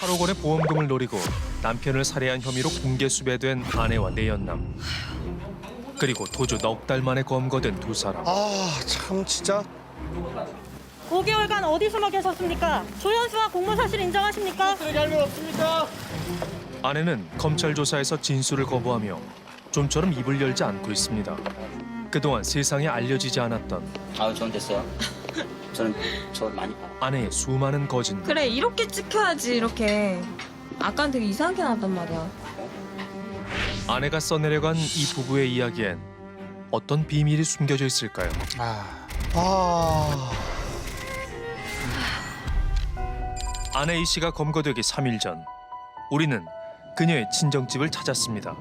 8억 원의 보험금을 노리고 남편을 살해한 혐의로 공개 수배된 아내와 내연남. 그리고 도주 넉 달 만에 검거된 두 사람. 아, 참 진짜. 5개월간 어디 숨어 계셨습니까? 조현수와 공모 사실 인정하십니까? 잘못 없습니까? 아내는 검찰 조사에서 진술을 거부하며 좀처럼 입을 열지 않고 있습니다. 그동안 세상에 알려지지 않았던 전 됐어요. 저는 저 많이 봐요. 아내의 수많은 거짓말. 그래 이렇게 찍혀야지 이렇게. 아까는 되게 이상하게 나왔단 말이야. 아내가 써내려간 이 부부의 이야기엔 어떤 비밀이 숨겨져 있을까요? 아내 이 씨가 검거되기 3일 전 우리는 그녀의 친정집을 찾았습니다.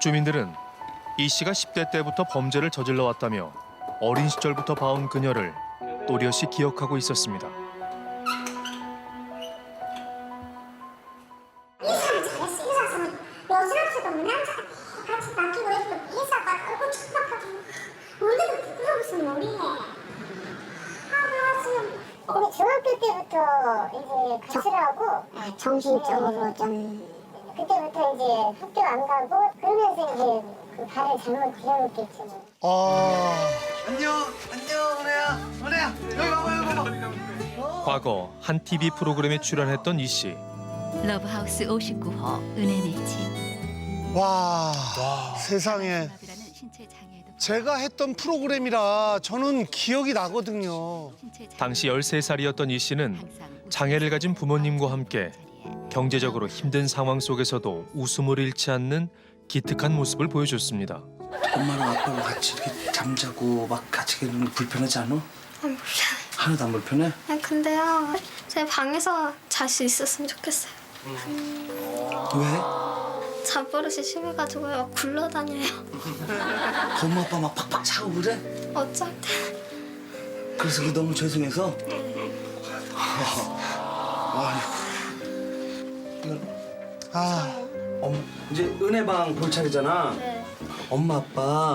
주민들은 이 씨가 10대 때부터 범죄를 저질러 왔다며 어린 시절부터 봐온 그녀를 또렷이 기억하고 있었습니다. 여자로서도 남자가 같이 바뀌고 있고 회사가 크고 척박하고 원래도 부끄러웠으면 우리해. 우리 중학교 때부터 이제 가출하고 정신적으로 좀 그때부터 이제 학교 안 가고 그러면서 이제 그 발을 잘못 들여놓겠죠. 안녕, 은혜야, 여기 봐봐. 과거 한 TV 프로그램에 출연했던 이 씨. 러브하우스 59호 은혜네 집. 와, 세상에. 신체 장애에도 제가 했던 프로그램이라 저는 기억이 나거든요. 당시 13살이었던 이 씨는 장애를 가진 부모님과 함께 경제적으로 힘든 상황 속에서도 웃음을 잃지 않는 기특한 모습을 보여줬습니다. 엄마랑 아빠랑 같이 이렇게 잠자고 막 같이 있는 거 불편하지 않아? 안 불편해. 하나도 안 불편해? 근데요, 제 방에서 잘 수 있었으면 좋겠어요. 왜? 잠버릇이 심해가지고 막 굴러다녀요. 엄마 아빠 막 팍팍 차고 그래? 어쩔 때. 그래서 그 너무 죄송해서? 이제 은혜방 볼 차례잖아. 네. 엄마 아빠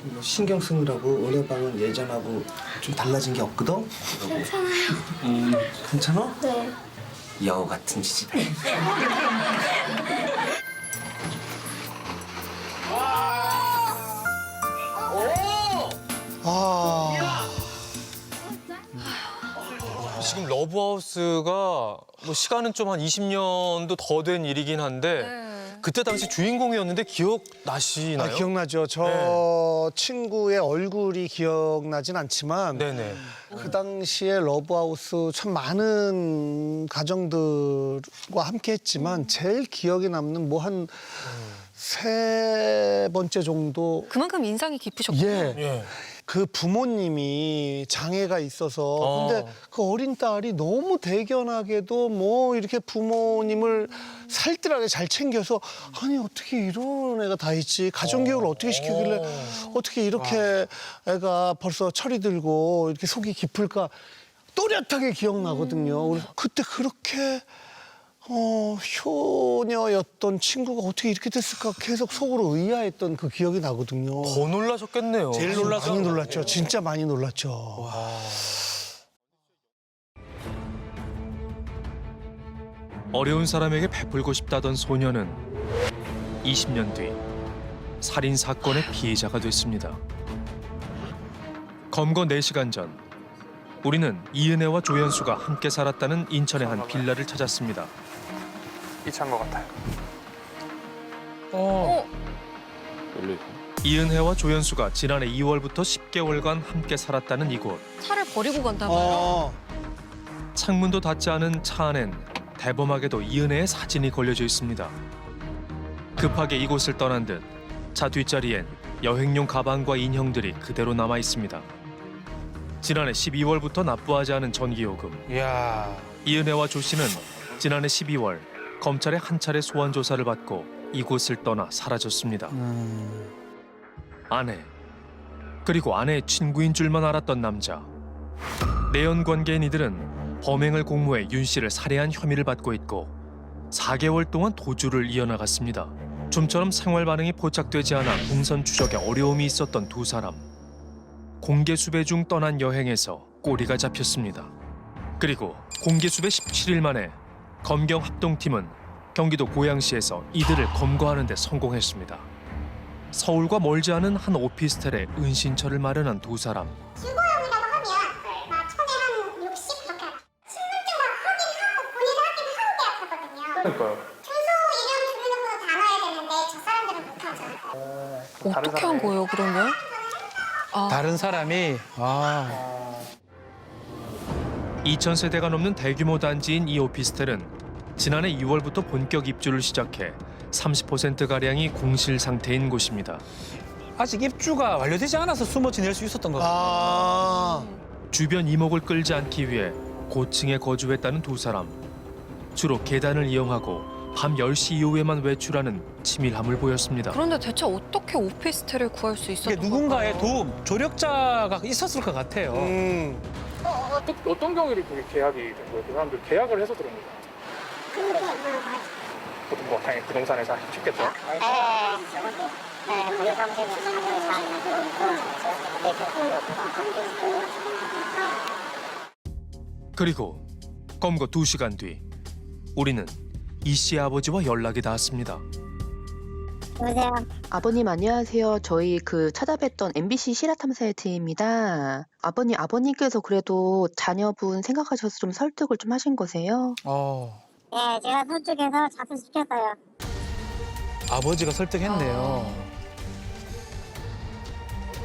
이거 신경 쓰느라고 은혜방은 예전하고 좀 달라진 게 없거든? 괜찮아요. 괜찮아? 네. 여우 같은 지지배. 지금 러브하우스가 뭐 시간은 좀 한 20년도 더 된 일이긴 한데 그때 당시 주인공이었는데 기억나시나요? 기억나죠. 저 친구의 얼굴이 기억나진 않지만 네네. 그 당시에 러브하우스 참 많은 가정들과 함께 했지만 제일 기억에 남는 뭐 한 세 번째 정도. 그만큼 인상이 깊으셨구나. 예. 예. 그 부모님이 장애가 있어서 근데 그 어린 딸이 너무 대견하게도 뭐 이렇게 부모님을 살뜰하게 잘 챙겨서 아니 어떻게 이런 애가 다 있지 가정교육을 어떻게 시키길래 어떻게 이렇게 애가 벌써 철이 들고 이렇게 속이 깊을까 또렷하게 기억나거든요. 그래서 그때 그렇게 효녀였던 친구가 어떻게 이렇게 됐을까 계속 속으로 의아했던 그 기억이 나거든요. 더 놀라셨겠네요. 제일 많이 놀랐죠. 진짜 많이 놀랐죠. 어려운 사람에게 베풀고 싶다던 소녀는 20년 뒤 살인 사건의 피해자가 됐습니다. 검거 4시간 전 우리는 이은혜와 조연수가 함께 살았다는 인천의 한 빌라를 찾았습니다. 이 차인 것 같아요. 이은혜와 조연수가 지난해 2월부터 10개월간 함께 살았다는 이곳. 차를 버리고 간다 봐요. 창문도 닫지 않은 차 안엔 대범하게도 이은혜의 사진이 걸려져 있습니다. 급하게 이곳을 떠난 듯 차 뒷자리엔 여행용 가방과 인형들이 그대로 남아 있습니다. 지난해 12월부터 납부하지 않은 전기요금. 이야. 이은혜와 조 씨는 지난해 12월 검찰의 한 차례 소환 조사를 받고 이곳을 떠나 사라졌습니다. 아내, 그리고 아내의 친구인 줄만 알았던 남자. 내연 관계인 이들은 범행을 공모해 윤 씨를 살해한 혐의를 받고 있고 4개월 동안 도주를 이어나갔습니다. 좀처럼 생활 반응이 포착되지 않아 동선 추적에 어려움이 있었던 두 사람. 공개 수배 중 떠난 여행에서 꼬리가 잡혔습니다. 그리고 공개수배 17일 만에 검경 합동팀은 경기도 고양시에서 이들을 검거하는 데 성공했습니다. 서울과 멀지 않은 한 오피스텔에 은신처를 마련한 두 사람. 주거용이라고 하면 막 천에 한 60 그렇게 신분증만 확인하고 본인이 하긴 하는 게 아프거든요. 그러니까요. 주소, 이름, 주민등록번호 다 넣어야 되는데 저 사람들은 못하죠. 어떻게 한 거예요, 그러면? 다른 사람이 2,000세대가 넘는 대규모 단지인 이 오피스텔은 지난해 2월부터 본격 입주를 시작해 30%가량이 공실 상태인 곳입니다. 아직 입주가 완료되지 않아서 숨어 지낼 수 있었던 것 같아요. 주변 이목을 끌지 않기 위해 고층에 거주했다는 두 사람. 주로 계단을 이용하고 밤 10시 이후에만 외출하는 치밀함을 보였습니다. 그런데 대체 어떻게 오피스텔을 구할 수 있었던 이게 누군가의 도움, 조력자가 있었을 것 같아요. 어떤 경우에 그게 계약이 된 거예요? 그 사람들 계약을 해서 그런 거죠? 보통 뭐 당연히 부동산에서 쉽겠죠? 그리고 검거 2시간 뒤 우리는 이 씨의 아버지와 연락이 닿았습니다. 여보세요. 아버님 안녕하세요. 저희 찾아뵀던 MBC 실화탐사의 팀입니다. 아버님께서 그래도 자녀분 생각하셔서 좀 설득을 좀 하신 거세요? 네, 제가 설득해서 자수시켰어요. 아버지가 설득했네요.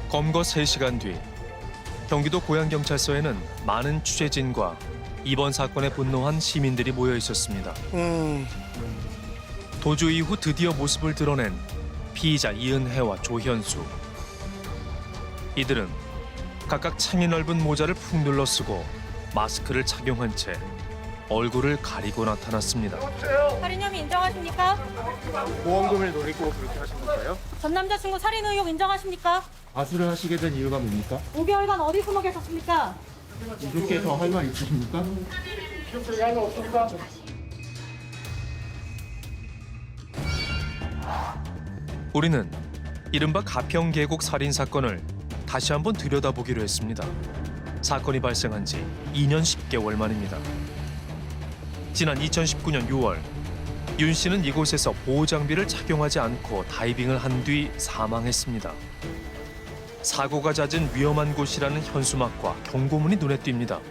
검거 3시간 뒤 경기도 고양경찰서에는 많은 취재진과 이번 사건에 분노한 시민들이 모여 있었습니다. 도주 이후 드디어 모습을 드러낸 피의자 이은혜와 조현수. 이들은 각각 창이 넓은 모자를 푹 눌러 쓰고 마스크를 착용한 채 얼굴을 가리고 나타났습니다. 살인 혐의 인정하십니까? 보험금을 노리고 그렇게 하신 건가요? 전 남자친구 살인 의혹 인정하십니까? 가수를 하시게 된 이유가 뭡니까? 5개월간 어디 숨어 계셨습니까? 이렇게 더 할 말 있으십니까? 기억할 없습니까? 우리는 이른바 가평계곡 살인 사건을 다시 한번 들여다보기로 했습니다. 사건이 발생한 지 2년 10개월 만입니다. 지난 2019년 6월 윤 씨는 이곳에서 보호장비를 착용하지 않고 다이빙을 한 뒤 사망했습니다. 사고가 잦은 위험한 곳이라는 현수막과 경고문이 눈에 띕니다.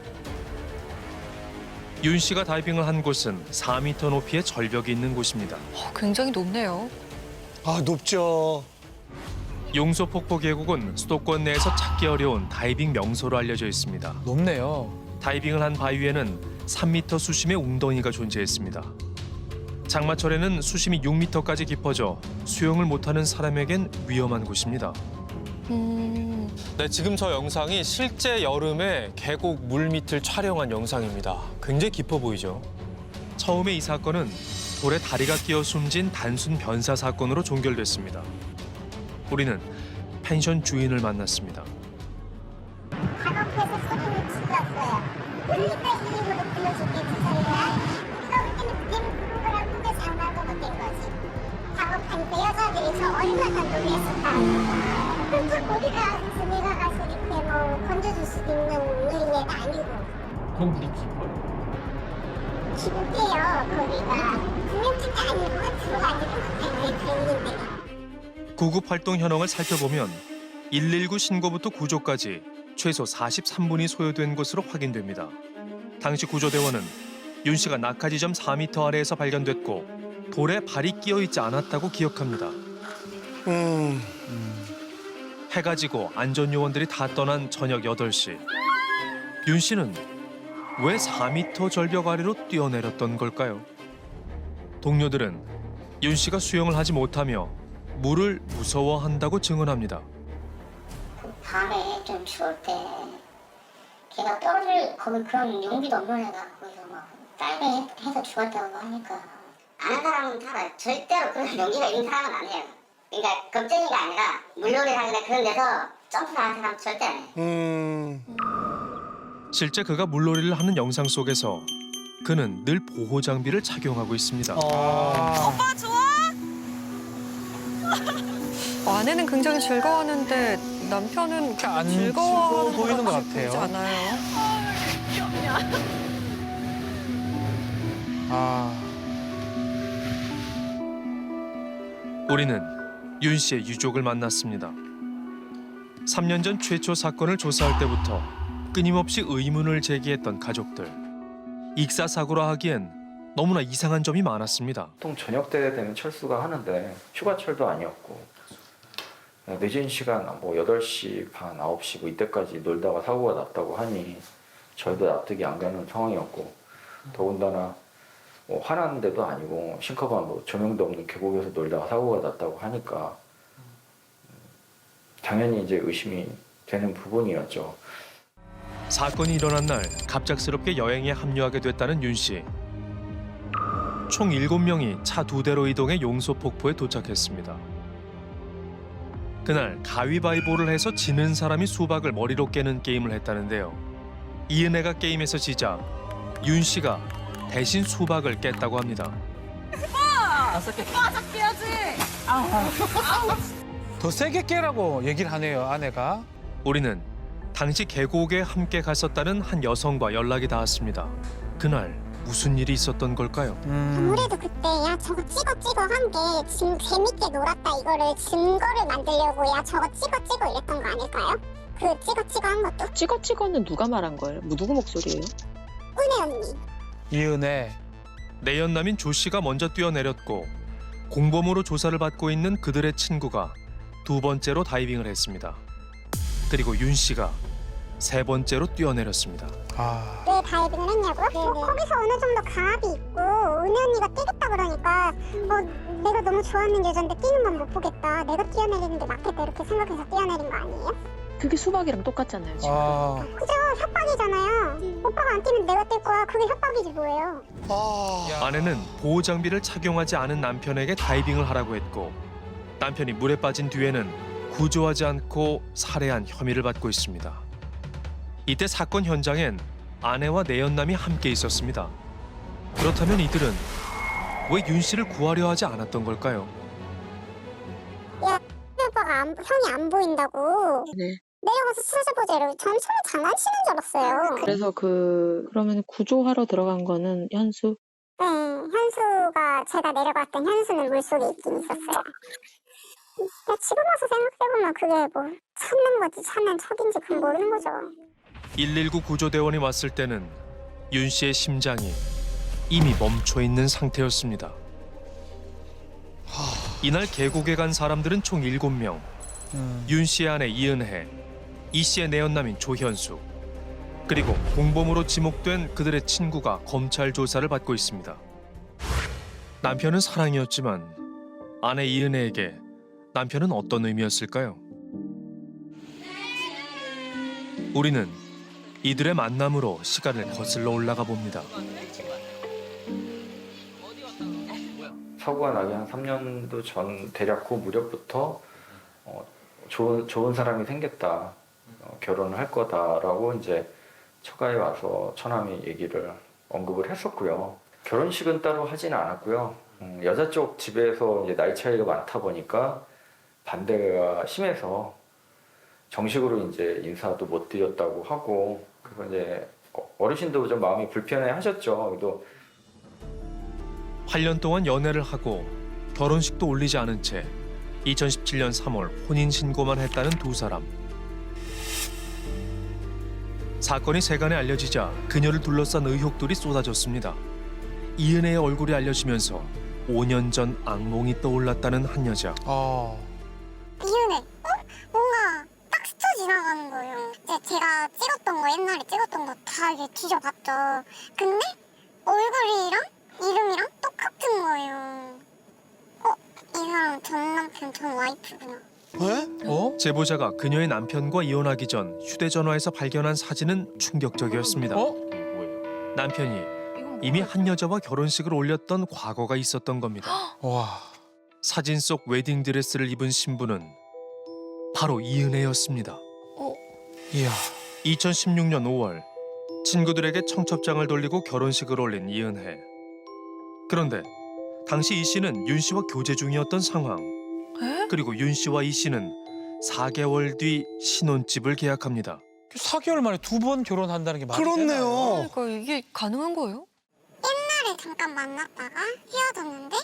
윤 씨가 다이빙을 한 곳은 4m 높이의 절벽이 있는 곳입니다. 굉장히 높네요. 높죠. 용소폭포 계곡은 수도권 내에서 찾기 어려운 다이빙 명소로 알려져 있습니다. 높네요. 다이빙을 한 바위에는 3m 수심의 웅덩이가 존재했습니다. 장마철에는 수심이 6m까지 깊어져 수영을 못하는 사람에겐 위험한 곳입니다. 네, 지금 저 영상이 실제 여름에 계곡 물밑을 촬영한 영상입니다. 굉장히 깊어 보이죠? 처음에 이 사건은 돌에 다리가 끼어 숨진 단순 변사 사건으로 종결됐습니다. 우리는 펜션 주인을 만났습니다. 간혹해서 소리를 질렀어요. 그러니까 이 입으로 불러줄게 두 사람이야. 내가 볼 때는 그때는 그런 거랑 크게 상관도 못 된 거지. 작업하니까 여자들이 저 얼마나 놀랬을까. 그렇게 우리가 그래서 내가 가서 이렇게 뭐 건져줄 수도 있는 노인애가 아니고. 그럼 물이 깊어요. 깊대요 거기가. 구명지가 아니고 들어가 있는 것 같아요. 이 구급 활동 현황을 살펴보면 119 신고부터 구조까지 최소 43분이 소요된 것으로 확인됩니다. 당시 구조대원은 윤 씨가 낙하 지점 4m 아래에서 발견됐고 돌에 발이 끼어 있지 않았다고 기억합니다. 해가 지고 안전요원들이 다 떠난 저녁 8시. 윤 씨는 왜 4m 절벽 아래로 뛰어내렸던 걸까요? 동료들은 윤 씨가 수영을 하지 못하며 물을 무서워한다고 증언합니다. 밤에 좀 추울 때 걔가 떨어질 거기 그런 용기도 없는 애가 거기서 막 다이빙 해서 죽었다고 하니까 아는 사람은 다 알아요. 절대로 그런 용기가 있는 사람은 아니에요. 그러니까 겁쟁이가 아니라 물놀이를 하거나 그런 데서 점프를 하는 사람 절대 아니에요. 실제 그가 물놀이를 하는 영상 속에서 그는 늘 보호 장비를 착용하고 있습니다. 오빠 좋아? 아내는 굉장히 즐거워하는데 남편은 안 즐거워하는 즐거워 보이는 것 같지 같아요. 않아요? 우리는 윤 씨의 유족을 만났습니다. 3년 전 최초 사건을 조사할 때부터 끊임없이 의문을 제기했던 가족들. 익사사고라 하기엔 너무나 이상한 점이 많았습니다. 보통 저녁 때 되면 철수가 하는데 휴가철도 아니었고 늦은 시간 뭐 8시 반, 9시 뭐 이때까지 놀다가 사고가 났다고 하니 저희도 납득이 안 가는 상황이었고 더군다나 뭐 화난 데도 아니고 싱커반 뭐 조명도 없는 계곡에서 놀다가 사고가 났다고 하니까 당연히 이제 의심이 되는 부분이었죠. 사건이 일어난 날 갑작스럽게 여행에 합류하게 됐다는 윤 씨. 총 7명이 차 2대로 이동해 용소폭포에 도착했습니다. 그날 가위바위보를 해서 지는 사람이 수박을 머리로 깨는 게임을 했다는데요. 이은혜가 게임에서 지자 윤 씨가 대신 수박을 깼다고 합니다. 더 세게 깨라고 얘기를 하네요, 아내가. 우리는 당시 계곡에 함께 갔었다는 한 여성과 연락이 닿았습니다. 그날 무슨 일이 있었던 걸까요? 아무래도 그때 야 저거 찍어 한 게 지금 재밌게 놀았다 이거를 증거를 만들려고 야 저거 찍어 이랬던 거 아닐까요? 그 찍어 한 것도? 찍어는 누가 말한 거예요? 누구 목소리예요? 은혜 언니. 이은혜. 내연남인 조 씨가 먼저 뛰어내렸고 공범으로 조사를 받고 있는 그들의 친구가 2번째로 다이빙을 했습니다. 그리고 윤 씨가 3번째로 뛰어내렸습니다. 왜 다이빙을 했냐고요? 거기서 어느 정도 강압이 있고 은혜 언니가 뛰겠다 그러니까 내가 너무 좋아하는 여잔데 뛰는 건 못 보겠다. 내가 뛰어내리는 게 낫겠다 이렇게 생각해서 뛰어내린 거 아니에요? 그게 수박이랑 똑같잖아요, 지금. 그죠? 협박이잖아요. 오빠가 안 뛰면 내가 뛸 거야. 그게 협박이지 뭐예요. 아내는 보호 장비를 착용하지 않은 남편에게 다이빙을 하라고 했고 남편이 물에 빠진 뒤에는 구조하지 않고 살해한 혐의를 받고 있습니다. 이때 사건 현장엔 아내와 내연남이 함께 있었습니다. 그렇다면 이들은 왜 윤 씨를 구하려 하지 않았던 걸까요? 야, 오빠가 형이 안 보인다고. 네. 내려가서 찾아보자 이러고 전 처음에 장난치는 줄 알았어요. 그래서 그러면 구조하러 들어간 거는 현수? 네, 현수가 제가 내려갔던 현수는 물속에 있긴 있었어요. 지금 와서 생각해보면 그게 뭐 찾는 거지 찾는 척인지 그건 모르는 거죠. 119 구조대원이 왔을 때는 윤 씨의 심장이 이미 멈춰 있는 상태였습니다. 이날 계곡에 간 사람들은 총 7명. 윤 씨의 아내 이은혜, 이 씨의 내연남인 조현수, 그리고 공범으로 지목된 그들의 친구가 검찰 조사를 받고 있습니다. 남편은 사랑이었지만 아내 이은혜에게 남편은 어떤 의미였을까요? 우리는 이들의 만남으로 시간을 거슬러 올라가 봅니다. 사고가 나기 한 3년도 전 대략 그 무렵부터 좋은 사람이 생겼다. 결혼을 할 거다라고 이제 처가에 와서 처남이 얘기를 언급을 했었고요. 결혼식은 따로 하지는 않았고요. 여자 쪽 집에서 이제 나이 차이가 많다 보니까 반대가 심해서 정식으로 이제 인사도 못 드렸다고 하고 그리고 이제 어르신도 좀 마음이 불편해 하셨죠. 그래도 8년 동안 연애를 하고 결혼식도 올리지 않은 채 2017년 3월 혼인신고만 했다는 두 사람. 사건이 세간에 알려지자 그녀를 둘러싼 의혹들이 쏟아졌습니다. 이은혜의 얼굴이 알려지면서 5년 전 악몽이 떠올랐다는 한 여자. 이은혜, 뭔가 딱 스쳐 지나가는 거예요. 이제 제가 찍었던 거 옛날에 찍었던 거 다 이게 뒤져봤죠. 근데 얼굴이랑 이름이랑 똑같은 거예요. 이 사람 전 남편 전 와이프구나. 왜? 제보자가 그녀의 남편과 이혼하기 전 휴대전화에서 발견한 사진은 충격적이었습니다. 남편이 이미 한 여자와 결혼식을 올렸던 과거가 있었던 겁니다. 사진 속 웨딩드레스를 입은 신부는 바로 이은혜였습니다. 2016년 5월 친구들에게 청첩장을 돌리고 결혼식을 올린 이은혜. 그런데 당시 이 씨는 윤 씨와 교제 중이었던 상황. 그리고 윤 씨와 이 씨는 4개월 뒤 신혼집을 계약합니다. 4개월 만에 2번 결혼한다는 게 말이 되나요? 그렇네요. 그러니까 이게 가능한 거예요? 옛날에 잠깐 만났다가 헤어졌는데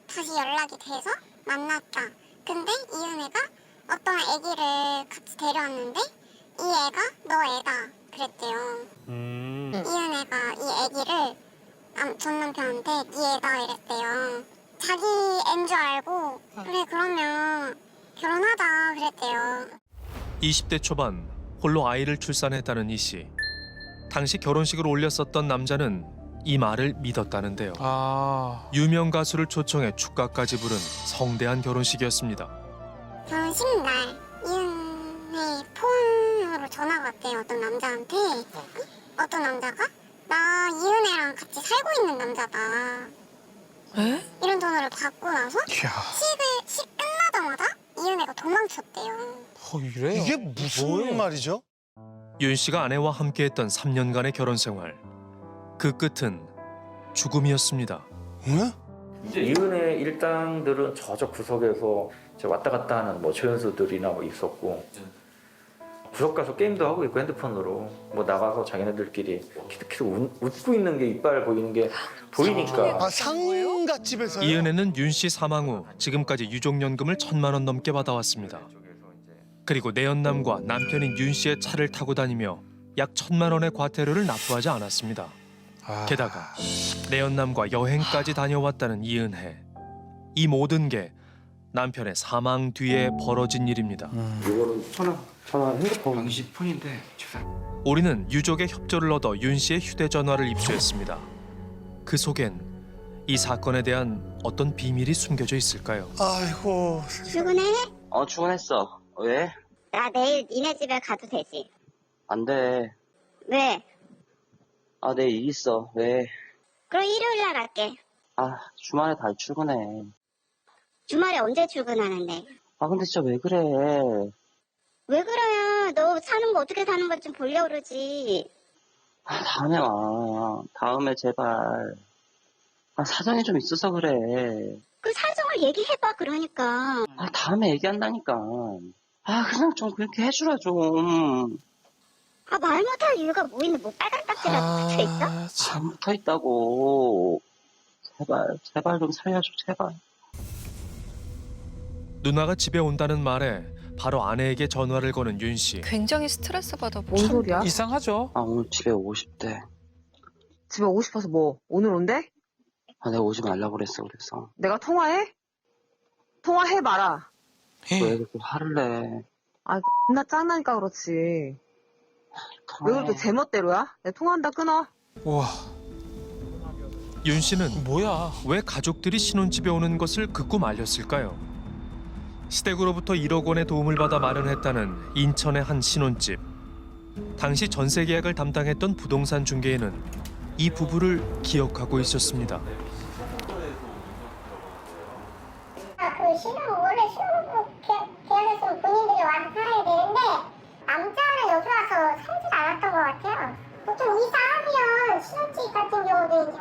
다시 연락이 돼서 만났다. 근데 이은혜가 어떤 아기를 같이 데려왔는데 이 애가 너 애다 그랬대요. 이은혜가 이 아기를 전 남편한테 네 애다 이랬대요. 자기 애인 줄 알고 그래 그러면 결혼하자 그랬대요. 20대 초반 홀로 아이를 출산했다는 이 씨. 당시 결혼식을 올렸었던 남자는 이 말을 믿었다는데요. 유명 가수를 초청해 축가까지 부른 성대한 결혼식이었습니다. 결혼식 날 이은혜 폰으로 전화가 왔대요. 어떤 남자한테. 어떤 남자가 나 이은혜랑 같이 살고 있는 남자다. 이런 전화를 받고 나서 식 끝나자마자 이은혜가 도망쳤대요. 이래요? 이게 무슨 말이죠? 윤 씨가 아내와 함께했던 3년간의 결혼 생활. 그 끝은 죽음이었습니다. 응? 이제 이은혜 일당들은 저쪽 구석에서 이제 왔다 갔다 하는 뭐 조연수들이나 뭐 있었고 구석 가서 게임도 하고 있고 핸드폰으로 뭐 나가서 자기네들끼리 키득키득 웃고 있는 게 이빨 보이는 게 보이니까. 아, 상갓집에서요? 이은혜는 윤 씨 사망 후 지금까지 유족연금을 1,000만 원 넘게 받아왔습니다. 그리고 내연남과 남편인 윤 씨의 차를 타고 다니며 약 1,000만 원의 과태료를 납부하지 않았습니다. 게다가 내연남과 여행까지 다녀왔다는 이은혜. 이 모든 게 남편의 사망 뒤에 벌어진 일입니다. 이거는 전화 핸드폰 당신 폰인데 우리는 유족의 협조를 얻어 윤 씨의 휴대전화를 입수했습니다. 그 속엔 이 사건에 대한 어떤 비밀이 숨겨져 있을까요? 아이고. 출근해? 출근했어. 왜? 나 내일 니네 집에 가도 되지? 안 돼. 왜? 내일 일 있어. 왜? 그럼 일요일 날 갈게. 주말에 다 출근해. 주말에 언제 출근하는데? 근데 진짜 왜 그래? 왜 그래요? 너 사는 거 어떻게 사는 거 좀 보려고 그러지. 다음에 와. 다음에 제발. 사정이 좀 있어서 그래. 그 사정을 얘기해봐 그러니까. 다음에 얘기한다니까. 그냥 좀 그렇게 해주라 좀. 말 못할 이유가 뭐 있는 뭐 빨간 딱지라도 붙어있어? 안 붙어있다고. 제발 좀 살려줘 제발. 누나가 집에 온다는 말에 바로 아내에게 전화를 거는 윤 씨. 굉장히 스트레스 받아. 뭔 소리야? 이상하죠? 오늘 집에 오고 싶대. 집에 오고 싶어서 뭐 오늘 온대? 내가 오지 말라고 그랬어 그래서. 내가 통화해? 통화해봐라. 왜 그렇게 화를 내? 나 짱나니까 그렇지. 왜 그렇게 제멋대로야? 내가 통화한다 끊어. 우와. 윤 씨는 뭐야? 왜 가족들이 신혼집에 오는 것을 극구 말렸을까요? 시댁으로부터 1억 원의 도움을 받아 마련했다는 인천의 한 신혼집. 당시 전세 계약을 담당했던 부동산 중개인은 이 부부를 기억하고 있었습니다. 원래 신혼 계약했으면 본인들이 와서 살아야 되는데 남자는 여기 와서 살질 않았던 것 같아요. 보통 이사하면 신혼집 같은 경우도 이제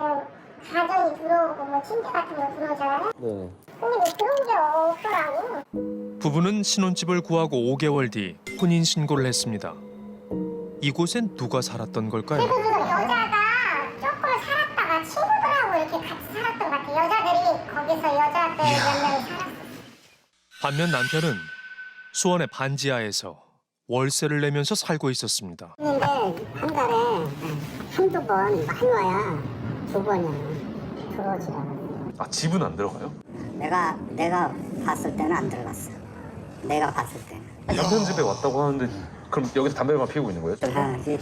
가전이 들어오고 뭐 침대 같은 거 들어오잖아요. 네. 근데 뭐 그런 게 없더라고. 부부는 신혼집을 구하고 5개월 뒤 혼인 신고를 했습니다. 이곳엔 누가 살았던 걸까요? 여자가 조금 살았다가 친구들하고 이렇게 같이 살았던 것 같아요. 여자들이 거기서 여자들 몇 명이 살았어요. 반면 남편은 수원의 반지하에서 월세를 내면서 살고 있었습니다. 근데 한 달에 한두 번 많이 와야 2번이야. 들어오지 않아. 집은 안 들어가요? 내가 봤을 때는 안 들어갔어. 내가 봤을 때는. 남편 집에 왔다고 하는데 그럼 여기서 담배만 피우고 있는 거예요? 이제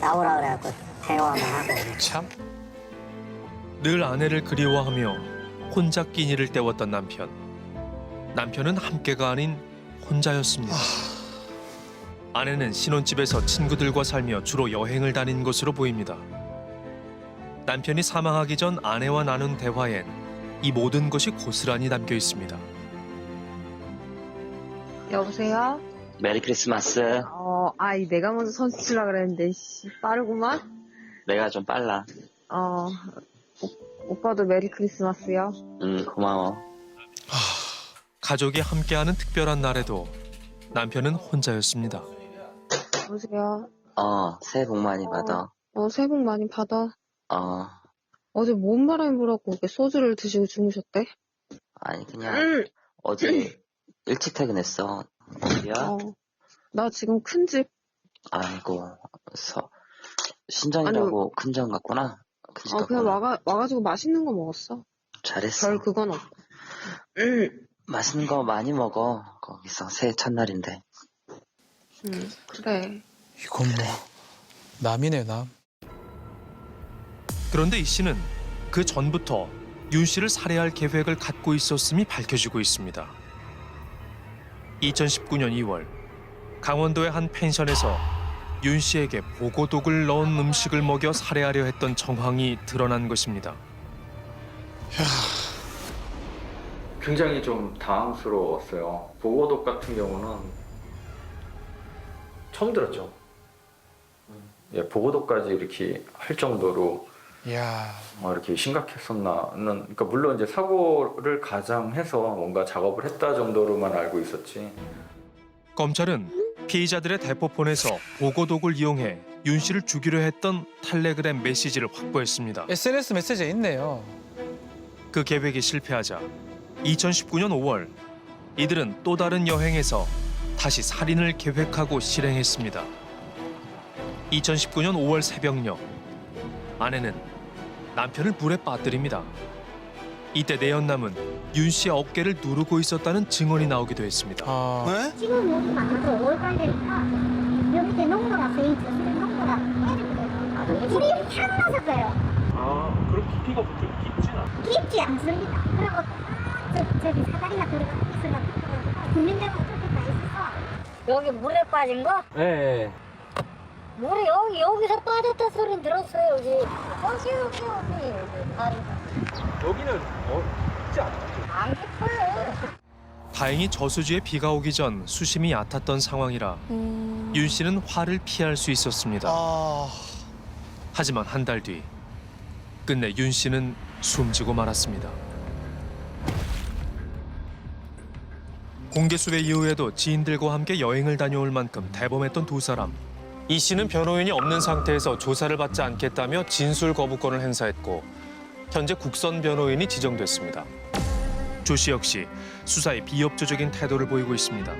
나오라 그래갖고 대화만 하고. 참. 늘 아내를 그리워하며 혼자 끼니를 때웠던 남편. 남편은 함께가 아닌 혼자였습니다. 아내는 신혼집에서 친구들과 살며 주로 여행을 다닌 것으로 보입니다. 남편이 사망하기 전 아내와 나눈 대화엔 이 모든 것이 고스란히 담겨 있습니다. 여보세요? 메리 크리스마스. 내가 먼저 선수 치려고 그랬는데 빠르구만. 내가 좀 빨라. 오빠도 메리 크리스마스요. 고마워. 가족이 함께하는 특별한 날에도 남편은 혼자였습니다. 여보세요? 새해 복 많이 받아. 새해 복 많이 받아. 어제 뭔 바람이 불었고 이렇게 소주를 드시고 주무셨대? 아니 그냥 어제 일찍 퇴근했어. 어디야? 나 지금 큰 집. 아이고 신정이라고 큰정 갔구나. 큰집 그냥 갔구나. 와가지고 맛있는 거 먹었어. 잘했어. 별 그건 없고. 맛있는 거 많이 먹어. 거기서 새해 첫날인데. 그래. 이건 뭐 남이네 남. 그런데 이 씨는 그 전부터 윤 씨를 살해할 계획을 갖고 있었음이 밝혀지고 있습니다. 2019년 2월 강원도의 한 펜션에서 윤 씨에게 보고독을 넣은 음식을 먹여 살해하려 했던 정황이 드러난 것입니다. 굉장히 좀 당황스러웠어요. 보고독 같은 경우는 처음 들었죠. 예, 보고독까지 이렇게 할 정도로 이야. 이렇게 심각했었나는, 그러니까 물론 이제 사고를 가장해서 뭔가 작업을 했다 정도로만 알고 있었지. 검찰은 피의자들의 대포폰에서 보고독을 이용해 윤 씨를 죽이려 했던 텔레그램 메시지를 확보했습니다. SNS 메시지에 있네요. 그 계획이 실패하자 2019년 5월 이들은 또 다른 여행에서 다시 살인을 계획하고 실행했습니다. 2019년 5월 새벽녘 아내는 남편을 물에 빠뜨립니다. 이때 내연남은 윤 씨의 어깨를 누르고 있었다는 증언이 나오기도 했습니다. 네? 지금 여기 만나서 5월달 되니까 여기 농도가 저희 저수는 농도가 해주거든요. 물이 확 나서 그래요. 그럼 깊이가 그렇게 깊진 않아요? 깊지 않습니다. 그리고 저기 사다리가 들어가 국민대로 저기 다 있어서 여기 물에 빠진 거? 네. 물이 여기서 빠졌다 소리 들었어요. 여기 다리가. 여기는 깊지 않아요? 안 깊어요. 다행히 저수지에 비가 오기 전 수심이 얕았던 상황이라 윤 씨는 화를 피할 수 있었습니다. 하지만 한 달 뒤 끝내 윤 씨는 숨지고 말았습니다. 공개 수배 이후에도 지인들과 함께 여행을 다녀올 만큼 대범했던 두 사람. 이 씨는 변호인이 없는 상태에서 조사를 받지 않겠다며 진술 거부권을 행사했고 현재 국선 변호인이 지정됐습니다. 조 씨 역시 수사에 비협조적인 태도를 보이고 있습니다.